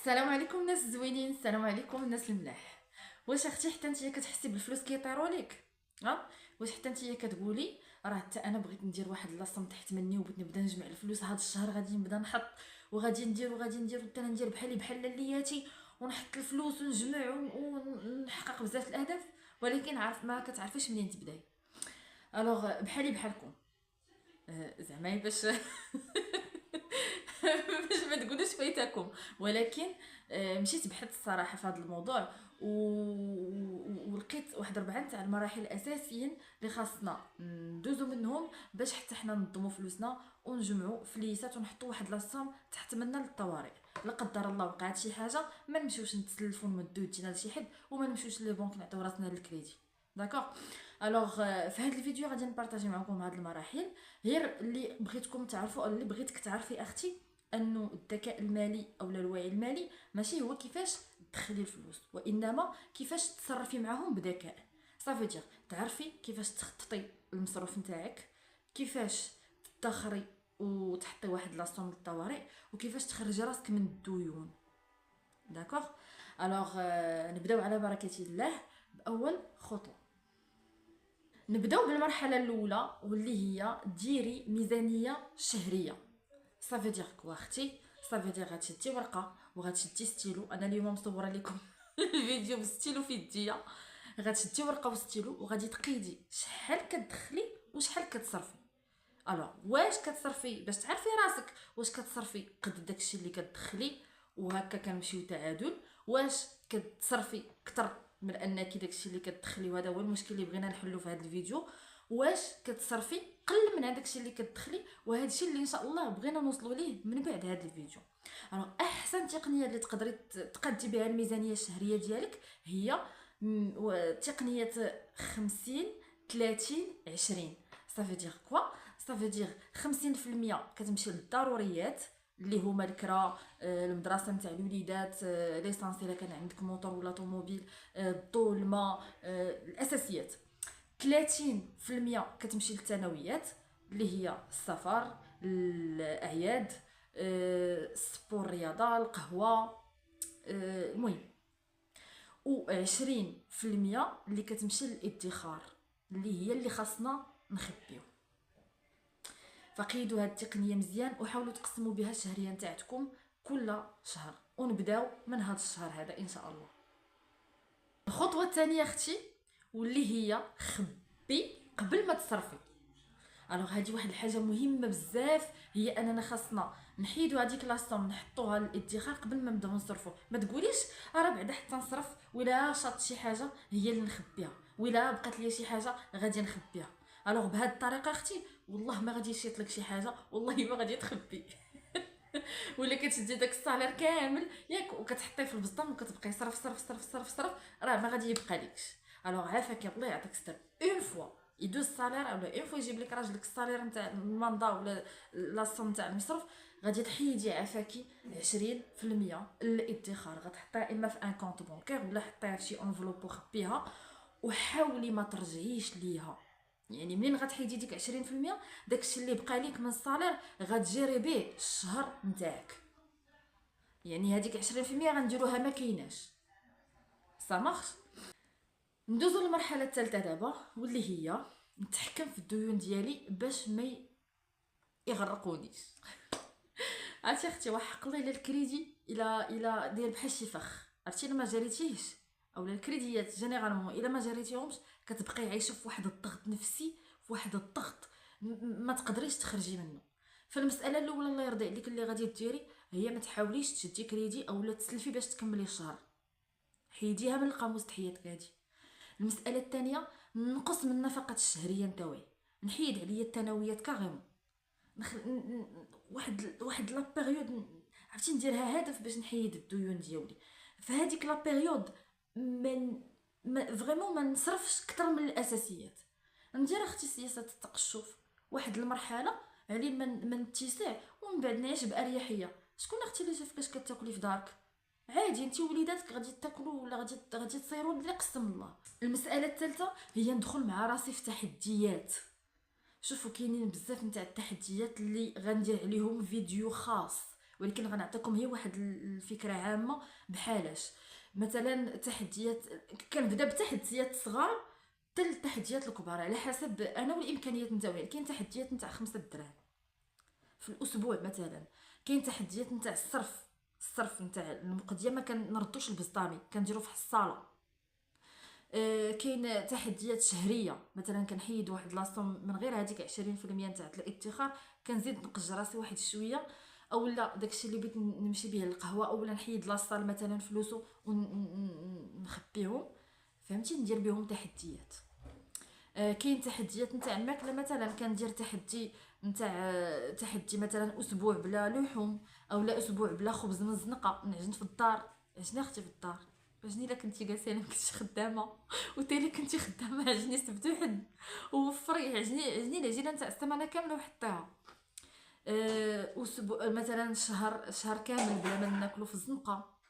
السلام عليكم الناس الزوينين، السلام عليكم الناس الملاح. واش اختي حتى نتيا كتحسي بالفلوس كيطيروا لك؟ واش حتى نتيا كتقولي راه حتى انا بغيت ندير واحد لاصه تحت مني وبغيت نبدا نجمع الفلوس هذا الشهر، غادي نبدا نحط وغادي ندير حتى ندير بحال لياتي ونحط الفلوس ونجمع ونحقق بزاف الاهداف، ولكن عارف ما كتعرفيش منين تبداي. الوغ بحالكم، زعما باش باش ما تقولوش فايتكم، ولكن مشيت بحثت الصراحه في هذا الموضوع ولقيت واحد 4 تاع المراحل الاساسيين اللي خاصنا ندوزو منهم باش حتى حنا ننظموا فلوسنا ونجمعوا فليسات ونحطوا واحد لاصام تحت منا للطوارئ. لا قدر الله وقعت شي حاجه ما نمشيوش نتسلفوا ونمدوا يدينا لشي حد وما نمشيوش لي بنك نعطيو راسنا للكريدي. داكوغ. الوغ في هذا الفيديو غادي نبارطاجي معكم هاد المراحل، غير اللي بغيتكم تعرفوا اللي بغيتك تعرفي اختي انه الذكاء المالي او الوعي المالي ماشي هو كيفاش تدخلي الفلوس، وانما كيفاش تتصرفي معاهم بذكاء. صافي دير تعرفي كيفاش تخططي المصروف نتاعك، كيفاش تدخري وتحطي واحد لاصوم للطوارئ، وكيفاش تخرجي راسك من الديون. داكوغ. الوغ نبداو على بركه الله باول خطوه. نبداو بالمرحله الاولى واللي هي ديري ميزانيه شهريه. صافي دير كوا اختي، صافي دير غتشدي ورقه وغتشدي ستيلو. انا اليوم مصوره لكم الفيديو بستيلو في يديا. غتشدي ورقه وستيلو وغادي تقيدي شحال كتدخلي وشحال كتصرفي. الوغ واش كتصرفي باش تعرفي راسك واش كتصرفي قد داكشي اللي كتدخلي وهكا كنمشيو تعادل، واش كتصرفي اكثر من انك داكشي اللي كتدخلي، وهذا هو المشكل اللي بغينا نحلو في هذا الفيديو. واش كتصرفي قل من هذاك الشيء اللي كتدخلي، وهذا الشيء اللي ان شاء الله بغينا نوصلوا ليه من بعد هذا الفيديو. الوغ احسن تقنيه اللي تقدري تقدي بها الميزانيه الشهريه ديالك هي تقنيه 50 30 20. صافي دير كوا، صافي دير 50% كتمشي للضروريات اللي هما الكرا، المدرسه نتاع الوليدات، ليسانس الا كان عندك موطور ولا طوموبيل، الضو، الماء، الاساسيات. 30% كتمشي للثانويات اللي هي السفر، الاعياد، السبور، الرياضه، القهوه، المهم. و20% اللي كتمشي للادخار اللي هي اللي خاصنا نخبيو. فقيدوا هاد التقنيه مزيان وحاولوا تقسموا بها الشهريه نتاعتكم كل شهر، ونبداو من هذا الشهر هذا ان شاء الله. الخطوه الثانيه اختي واللي هي خبي قبل ما تصرفي. الوغ هذه واحد الحاجه مهمه بزاف، هي اننا خاصنا نحيدوا هذيك لاصوم نحطوها للادخار قبل ما نبداو نصرفوا. ما تقوليش راه بعدا حتى نصرف ولا شاط شي حاجه هي اللي نخبيها، ولا بقات لي شي حاجه غادي نخبيها. الوغ بهذه الطريقه اختي والله ما غادي يشيط لك شي حاجه، والله ما غادي تخبي. ولا كتشدي داك الصالير كامل ياك وكتحطيه في البسطام وكتبقاي صرف صرف صرف صرف صرف، راه ما غادي يبقى لكش. الوغ عافاك الله يعطيك الستر، اون فوا يدوز الصالير اولا اون فوا يجيب لك راجلك الصالير نتاع المنضه ولا لاصوم نتاع المصروف، غادي تحيدي عافاكي 20% الادخار. غتحطيها اما في ان كونط بونكير ولا حطيها في شي انفلوب وخبيها، وحاولي ما ترجعيش ليها. يعني منين غتحيدي ديك 20% داكشي اللي بقى ليك من الصالير غتجيري به الشهر نتاعك. يعني هذيك 20% غنديروها ما كايناش. سامخ. ندوزو للمرحله الثالثه دابا واللي هي نتحكم في الديون ديالي باش ما يغرقونيش. عرفتي اختي وحق الله الا الكريدي الى داير بحال شي فخ، عرفتي الا ما جريتيهش اولا الكريديات جينيرالمون الا ما جريتيهمش كتبقاي عايشه في واحد الضغط نفسي، في واحد الضغط ما تقدريش تخرجي منه. فالمساله الاولى الله يرضي عليك اللي غادي ديري هي ما تحاوليش تشدي كريدي اولا تسلفي باش تكملي الشهر، حيديها من القاموس تحياتك هادي. المساله الثانيه نقص من النفقات الشهريه نتاوعي، نحيد عليا الثانويات كاريمون، واحد لا بيريود عرفتي نديرها هدف باش نحيد الديون ديالي. فهاديك لا بيريود من فريمون ما نصرفش اكثر من الاساسيات. ندير اختي سياسه التقشف واحد المرحله علي من اتساع، ومن بعد نعيش باريحيه. شكون اختي اللي شافك كتاكلي في دارك؟ عادي انت ووليداتك غادي تاكلوا ولا غادي تصيروا اللي قسم الله. المساله الثالثه هي ندخل مع راسي في تحديات. شوفوا كاينين بزاف نتاع التحديات اللي غندير عليهم فيديو خاص ولكن غنعطيكم هي واحد الفكره عامه بحالاش. مثلا تحديات، كنبدا بتحديات صغار حتى التحديات الكبار على حسب انا والامكانيات نتاعي. كاين تحديات نتاع 5 دراهم في الاسبوع مثلا، كاين تحديات نتاع الصرف نتاع المقديه ما كنردوش البسطامي كنديرو في الصاله. كاين تحديات شهريه، مثلا كنحيد واحد لاصوم من غير هذيك 20% نتاع الادخار، كنزيد نقج راسي واحد شويه، اولا داكشي اللي بغيت نمشي به للقهوه، اولا نحيد لاصال مثلا فلوسو ونخبيهم، فهمتي، ندير بهم تحديات. كاين تحديات نتاع الماكله، مثلا كندير تحدي مثلا اسبوع بلا لحوم، او لا اسبوع بلا خبز من الزنقه. نعجن في الدار، عجني اختي في الدار، عجني الا كنتي جالسه انا كنتي خدامه وتالي كنتي خدامه، عجني سبت وحد وفري، عجني العجينه نتاع السمانه كامله وحطيها. اسبوع مثلا شهر كامل بلا ما ناكلو في الزنقه.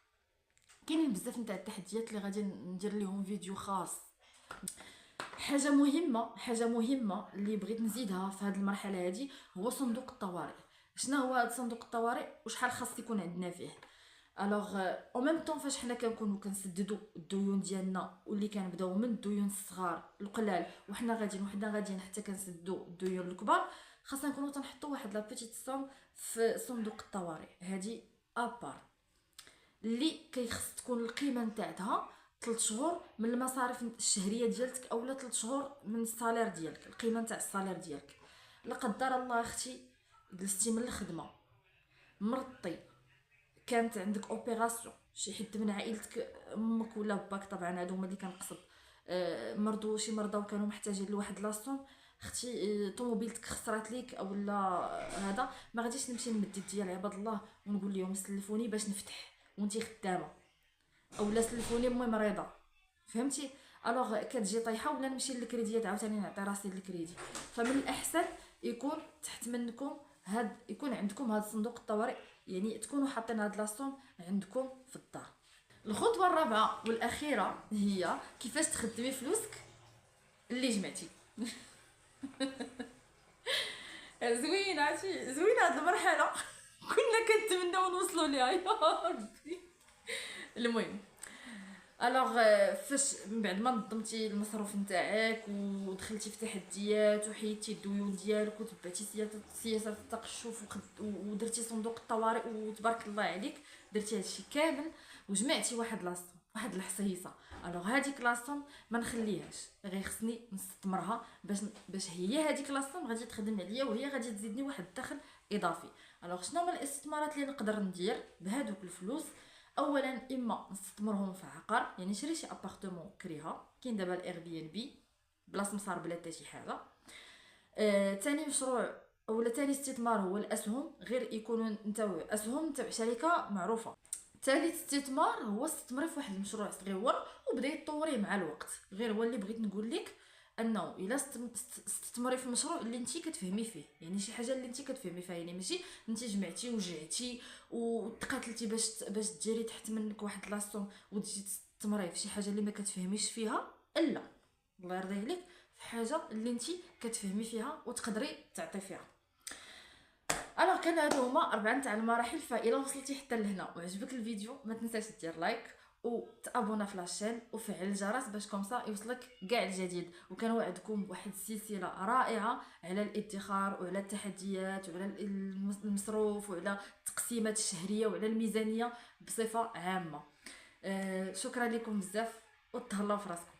كاينين بزاف نتاع التحديات اللي غادي ندير لهم فيديو خاص. حاجه مهمه اللي بغيت نزيدها في هذه المرحله هذه هو صندوق الطوارئ. شنو هو هذا صندوق الطوارئ وشحال خاص يكون عندنا فيه؟ الوغ او ميم طون فاش حنا كنكونوا كنسددوا الديون ديالنا، واللي كنبداو من الديون الصغار القلال وحنا غاديين حتى كنسددوا الديون الكبار، خاصنا نكونوا تنحطوا واحد لا بيتيت سوم في صندوق الطوارئ. هذه ابار اللي كيخص تكون القيمه نتاعها 3 شهور من المصاريف الشهريه ديالك، اولا 3 شهور من الصالير ديالك، القيمه نتاع الصالير ديالك. لا قدر الله اختي جلستي من الخدمه، مرضتي، كانت عندك اوبيراسيون، شي حد من عائلتك، امك ولا باك، طبعا هادو هما اللي كنقصد، مرضوا شي مرضى وكانوا محتاجين لواحد لاصوم، اختي طوموبيلتك خسرات ليك اولا هذا، ما غاديش نمشي نمد يدي لعباد الله ونقول لهم سلفوني باش نفتح وانتي خدامه، اولا سلفوني امي مريضه، فهمتي. الوغ كتجي طايحه ولا نمشي للكريديات عاوتاني نعطي راسي للكريدي. فمن الاحسن يكون تحت منكم يكون عندكم هذا صندوق الطوارئ، يعني تكونوا حاطين هاد لاصوم عندكم في الدار. الخطوه الرابعه والاخيره هي كيفاش تخدمي فلوسك اللي جمعتي. زوينه، عرفتي زوينه هاد المرحله. كنا كنتمناو نوصلوا ليها يا ربي. المهم، الوغ فاش من بعد ما نظمتي المصروف نتاعك ودخلتي في تحديات وحيدتي الديون ديالك وتبعتي سياسه التقشف ودرتي صندوق الطوارئ وتبارك الله عليك، درتي هادشي كامل وجمعتي واحد لاصوم، واحد الحصيصه، الوغ هذيك لاصوم ما نخليهاش، غير خصني نستثمرها باش هي هذيك لاصوم غادي تخدم عليا وهي غادي تزيدني واحد الدخل اضافي. الوغ شنو هما الاستثمارات اللي نقدر ندير بهذوك الفلوس؟ اولا اما نستثمرهم في عقار، يعني نشري شي ابارتمون كريها، كاين دابا الاير بي ان بي بلا سمسار بلا حتى شي حاجه. ثاني مشروع اولا ثاني استثمار هو الاسهم، غير يكونوا نتاع اسهم تاع شركه معروفه. ثالث استثمار هو استثمري في واحد المشروع صغير وبدا يتطوري مع الوقت. غير هو اللي بغيت نقول لك انه الا استثمري في مشروع اللي انت كتفهمي فيه، يعني شي حاجه اللي انت كتفهمي فيها، يعني ماشي انت جمعتي وجعتي وتقاتلتي باش ديري تحت منك واحد لاصوم وتجي تستثمري في شي حاجه اللي ما كتفهميش فيها. لا، الله يرضي عليك، في حاجه اللي انت كتفهمي فيها وتقدري تعطي فيها. الوغ كان هادو هما 4 تاع المراحل. فإلا وصلتي حتى لهنا وعجبك الفيديو ما تنساش دير لايك وتابونا في لاشين وفعل الجرس باش كومسا يوصلك كاع الجديد. وكنوعدكم بواحد السلسله رائعه على الادخار وعلى التحديات وعلى المصروف وعلى التقسيمات الشهريه وعلى الميزانيه بصفه عامه. شكرا لكم بزاف وتهلاو في راسكم.